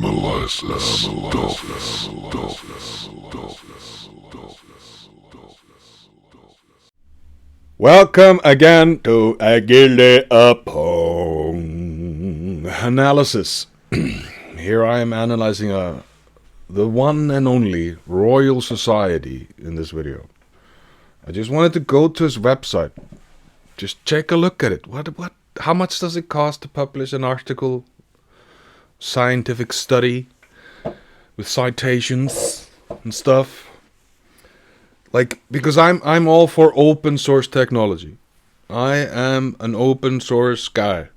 Analyses. Welcome again to a Gilli Pong analysis. Here I am analyzing the one and only Royal Society in this video. I just wanted to go to his website, just take a look at it. How much does it cost to publish an article, scientific study with citations and stuff? Because I'm all for open source technology. I am an open source guy.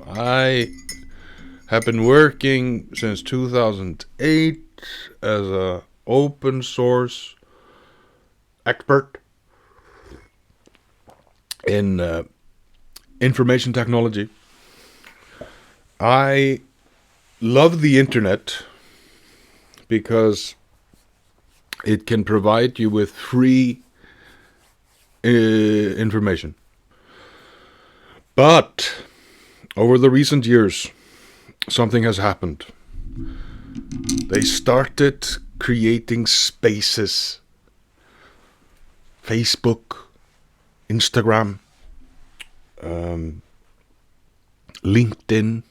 I have been working since 2008 as a open source expert in information technology. I love the internet because it can provide you with free information. But over the recent years, something has happened. They started creating spaces. Facebook, Instagram, LinkedIn,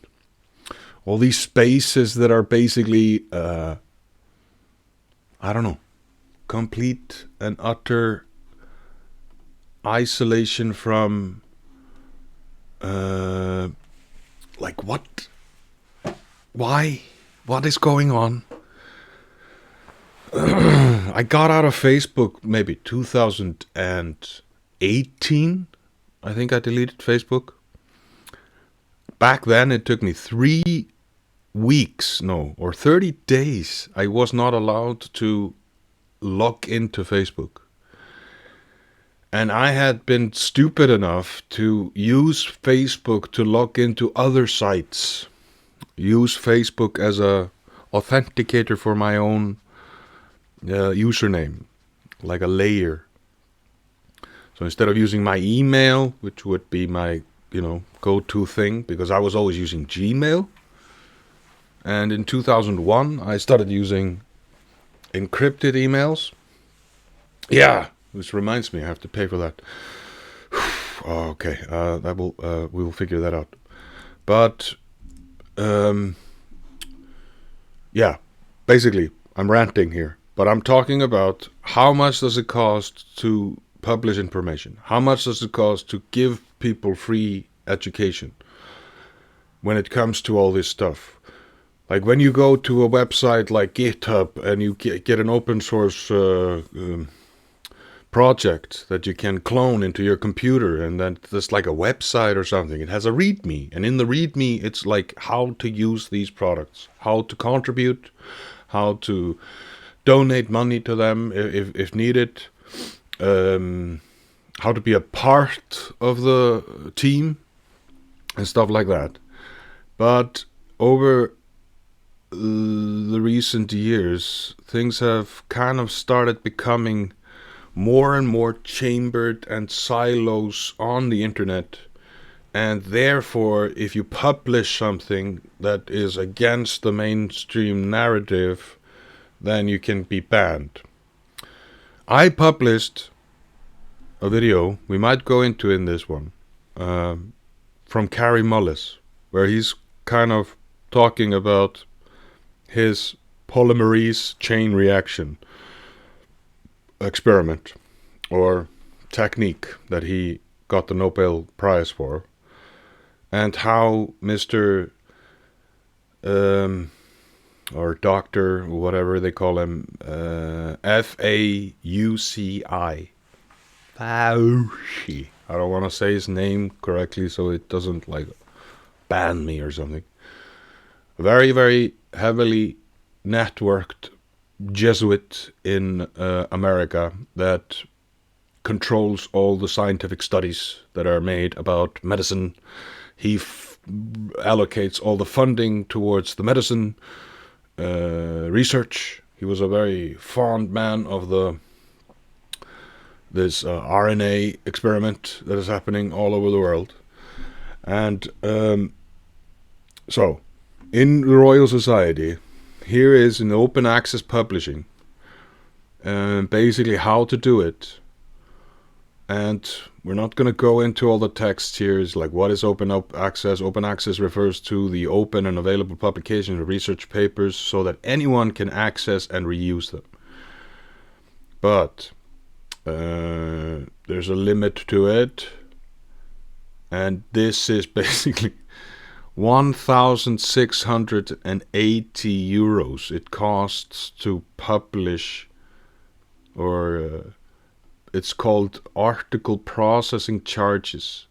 all these spaces that are basically, complete and utter isolation from, what is going on? I got out of Facebook maybe 2018. I think I deleted Facebook. Back then it took me 30 days. I was not allowed to log into Facebook. And I had been stupid enough to use Facebook to log into other sites. Use Facebook as a authenticator for my own username, like a layer. So instead of using my email, which would be my, go-to thing, because I was always using Gmail. And in 2001, I started using encrypted emails. Yeah, which reminds me, I have to pay for that. Okay, we will figure that out. But, basically, I'm ranting here. But I'm talking about how much does it cost to publish information? How much does it cost to give people free education when it comes to all this stuff? Like when you go to a website like GitHub and you get an open source project that you can clone into your computer, and then there's like a website or something. It has a README, and in the README it's like how to use these products, how to contribute, how to donate money to them if needed, how to be a part of the team and stuff like that. But over the recent years, things have kind of started becoming more and more chambered and silos on the internet, and therefore if you publish something that is against the mainstream narrative, then you can be banned. I published a video, we might go into in this one, from Kary Mullis, where he's kind of talking about his polymerase chain reaction experiment or technique that he got the Nobel Prize for, and how Mr. Or Dr. whatever they call him, Fauci. Fauci. I don't want to say his name correctly so it doesn't ban me or something. Very, very heavily networked Jesuit in America that controls all the scientific studies that are made about medicine. He allocates all the funding towards the medicine research. He was a very fond man of this RNA experiment that is happening all over the world. And so, in the Royal Society, here is in open access publishing, basically how to do it. And we're not going to go into all the texts here. It's like, what is open access? Open access refers to the open and available publication of research papers so that anyone can access and reuse them. But there's a limit to it. And this is basically 1,680 euros it costs to publish, or it's called article processing charges.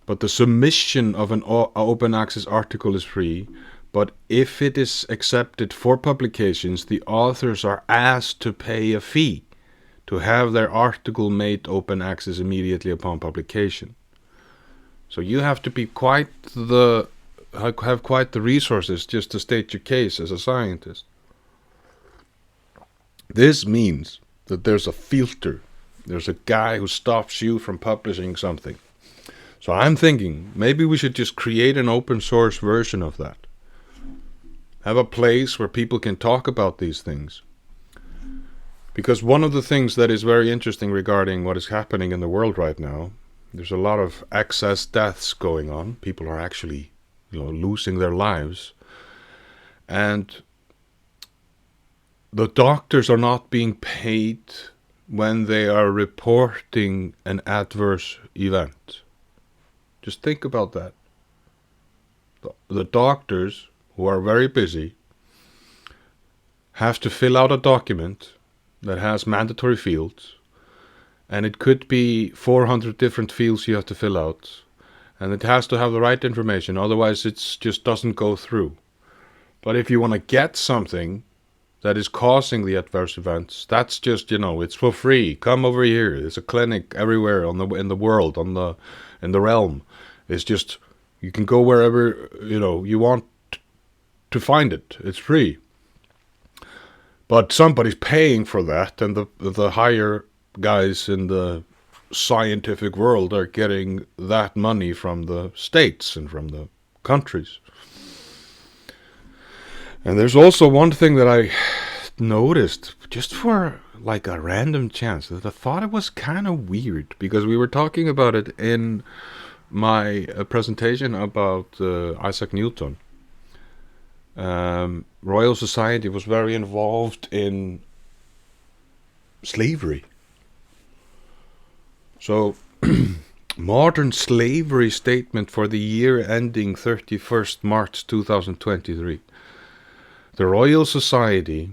But the submission of an open access article is free. But if it is accepted for publications, the authors are asked to pay a fee to have their article made open access immediately upon publication. So you have to be have quite the resources just to state your case as a scientist. This means that there's a filter. There's a guy who stops you from publishing something. So I'm thinking maybe we should just create an open source version of that. Have a place where people can talk about these things. Because one of the things that is very interesting regarding what is happening in the world right now, there's a lot of excess deaths going on. People are actually, losing their lives. And the doctors are not being paid when they are reporting an adverse event. Just think about that. The doctors, who are very busy, have to fill out a document that has mandatory fields, and it could be 400 different fields you have to fill out, and it has to have the right information, otherwise it just doesn't go through. But if you want to get something that is causing the adverse events, that's just, it's for free. Come over here. There's a clinic everywhere in the world, in the realm. It's just, you can go wherever you want to find it. It's free. But somebody's paying for that, and the higher guys in the scientific world are getting that money from the states and from the countries. And there's also one thing that I noticed, just for like a random chance, that I thought it was kind of weird, because we were talking about it in my presentation about Isaac Newton. Royal Society was very involved in slavery. So, modern slavery statement for the year ending 31st March 2023. The Royal Society,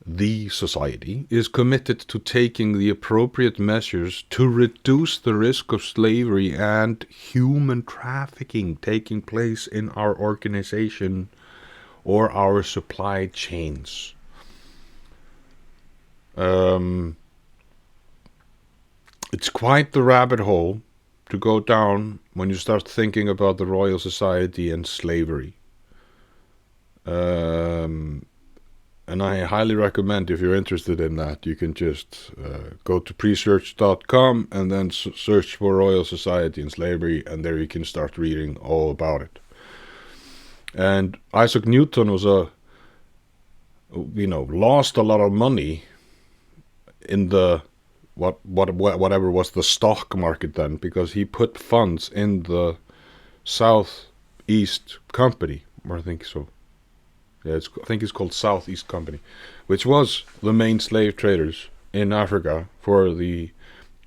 the society, is committed to taking the appropriate measures to reduce the risk of slavery and human trafficking taking place in our organization or our supply chains. It's quite the rabbit hole to go down when you start thinking about the Royal Society and slavery. And I highly recommend, if you're interested in that, you can just go to presearch.com and then search for Royal Society and slavery, and there you can start reading all about it. And Isaac Newton was lost a lot of money in the whatever was the stock market then, because he put funds in the Southeast Company, or I think so. Yeah, I think it's called Southeast Company, which was the main slave traders in Africa for the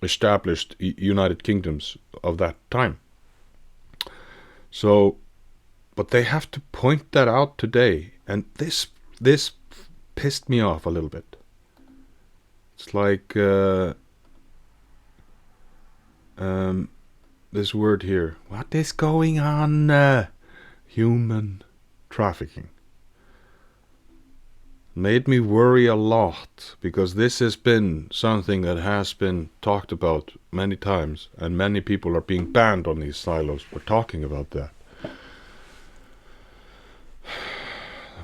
established United Kingdoms of that time. So, but they have to point that out today, and this pissed me off a little bit. It's like this word here. What is going on? Human trafficking. Made me worry a lot, because this has been something that has been talked about many times, and many people are being banned on these silos for talking about that.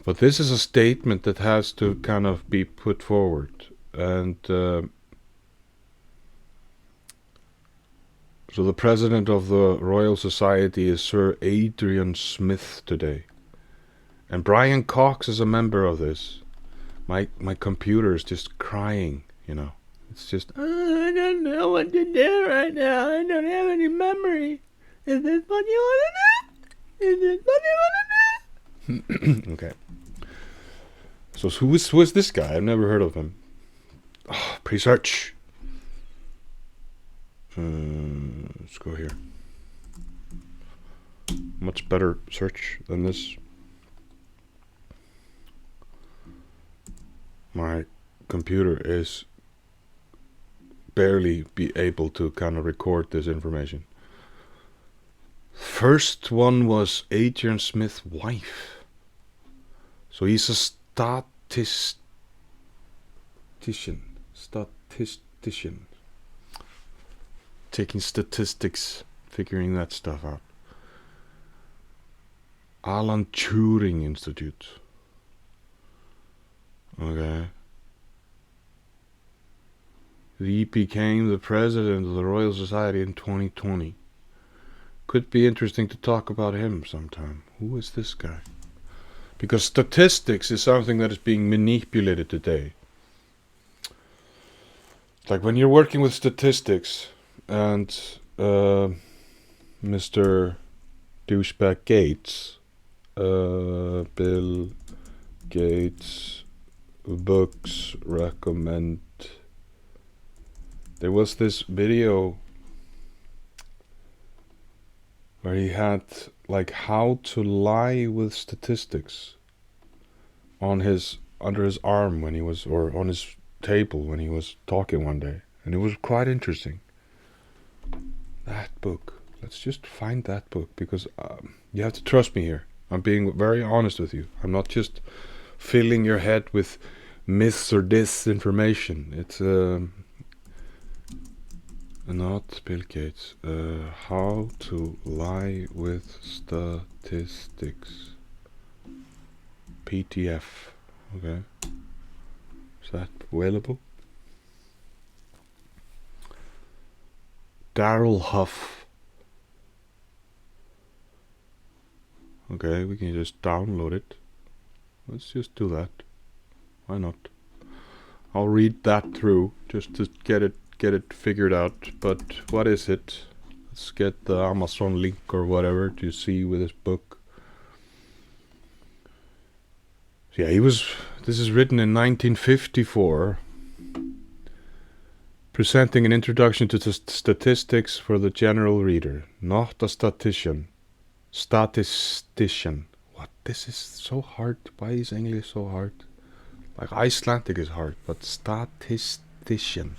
But this is a statement that has to kind of be put forward, and so the president of the Royal Society is Sir Adrian Smith today. And Brian Cox is a member of this. My computer is just crying, you know. It's just, I don't know what to do right now. I don't have any memory. Is this what you want to do? Is this what you want to do? Okay. So who is this guy? I've never heard of him. Oh, pre-search. Let's go here. Much better search than this. My computer is barely be able to kind of record this information. First one was Adrian Smith's wife. So he's a statistician. Taking statistics, figuring that stuff out. Alan Turing Institute. Okay. He became the president of the Royal Society in 2020. Could be interesting to talk about him sometime. Who is this guy? Because statistics is something that is being manipulated today. Like when you're working with statistics and Mr. Douchebag Gates, Bill Gates books recommend. There was this video where he had like how to lie with statistics on his under his arm when he was, or on his table when he was talking one day, and it was quite interesting. That book. Let's just find that book, because you have to trust me here. I'm being very honest with you. I'm not just filling your head with myths or disinformation. It's not Bill Gates. How to lie with statistics. PTF. Okay. Is that available? Daryl Huff. Okay, we can just download it. Let's just do that. Why not? I'll read that through just to get it figured out. But what is it? Let's get the Amazon link or whatever to see with this book. Yeah, this is written in 1954, presenting an introduction to statistics for the general reader, not a statistician. What? This is so hard. Why is English so hard? Like Icelandic is hard, but statistician.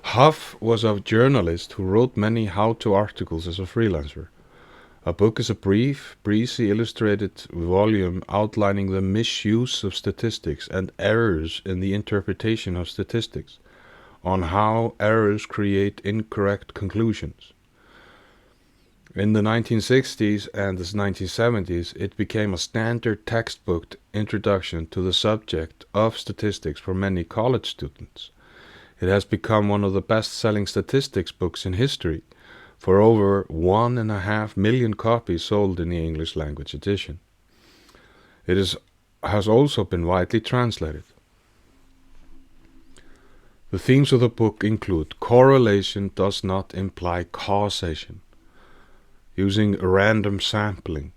Huff was a journalist who wrote many how-to articles as a freelancer. A book is a brief, breezy, illustrated volume outlining the misuse of statistics and errors in the interpretation of statistics, on how errors create incorrect conclusions. In the 1960s and the 1970s, it became a standard textbook introduction to the subject of statistics for many college students. It has become one of the best-selling statistics books in history, for over 1.5 million copies sold in the English language edition. It has also been widely translated. The themes of the book include correlation does not imply causation, using random sampling.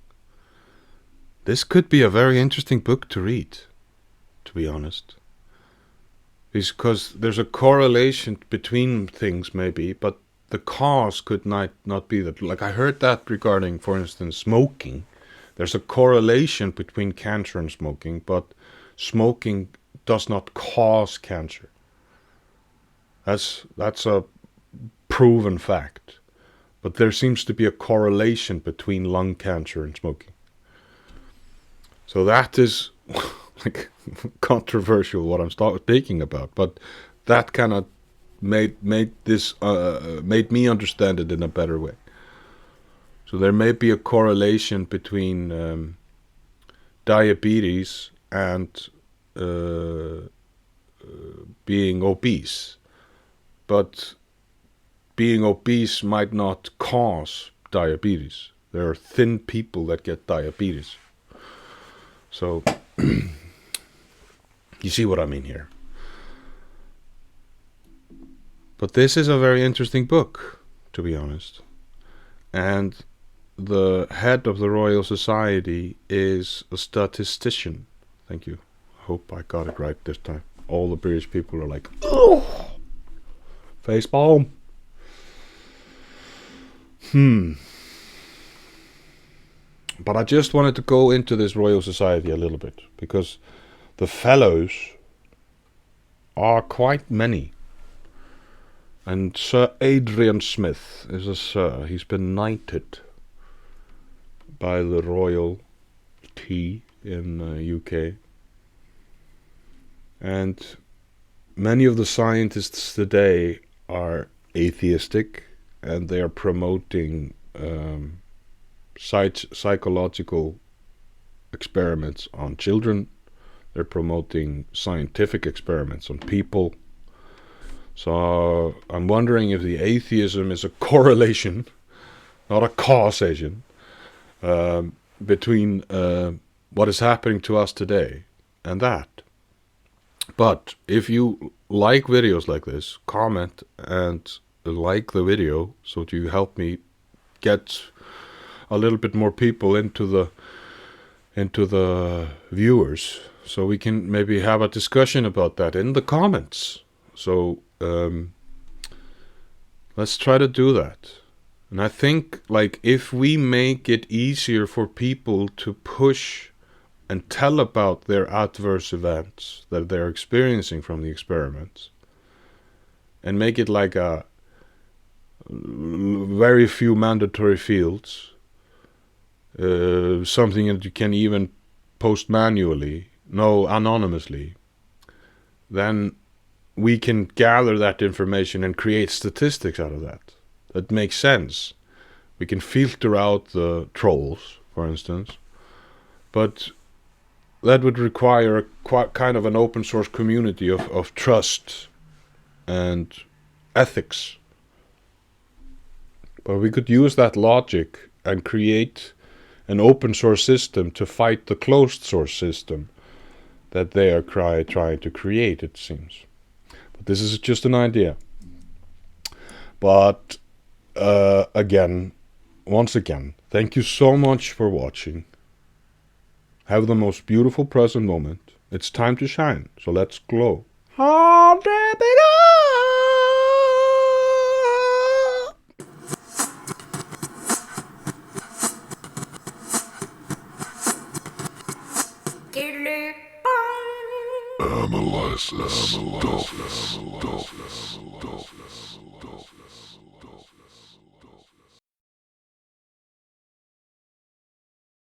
This could be a very interesting book to read, to be honest. Because there's a correlation between things maybe, but the cause could not be that. Like I heard that regarding, for instance, smoking. There's a correlation between cancer and smoking, but smoking does not cause cancer. That's a proven fact. But there seems to be a correlation between lung cancer and smoking. So that is like controversial what I'm speaking about, but that kind of made me understand it in a better way. So there may be a correlation between diabetes and being obese, but being obese might not cause diabetes. There are thin people that get diabetes. So you see what I mean here. But this is a very interesting book, to be honest. And the head of the Royal Society is a statistician. Thank you. I hope I got it right this time. All the British people are like, oh, facepalm. But I just wanted to go into this Royal Society a little bit, because the fellows are quite many. And Sir Adrian Smith is a sir. He's been knighted by the Royal T in UK. And many of the scientists today are atheistic, and they are promoting psychological experiments on children. They're promoting scientific experiments on people. So I'm wondering if the atheism is a correlation, not a causation, between what is happening to us today and that. But if you like videos like this, comment and like the video, so that you help me get a little bit more people into the viewers, so we can maybe have a discussion about that in the comments. So let's try to do that. And I think, like, if we make it easier for people to push and tell about their adverse events that they're experiencing from the experiments, and make it like a very few mandatory fields, something that you can even post manually, no, anonymously, then we can gather that information and create statistics out of that. That makes sense. We can filter out the trolls, for instance, but that would require kind of an open source community of trust and ethics. But we could use that logic and create an open source system to fight the closed source system that they are trying to create, it seems. But this is just an idea. But once again, thank you so much for watching. Have the most beautiful present moment. It's time to shine, so let's glow. Gilli Pong. Analyses.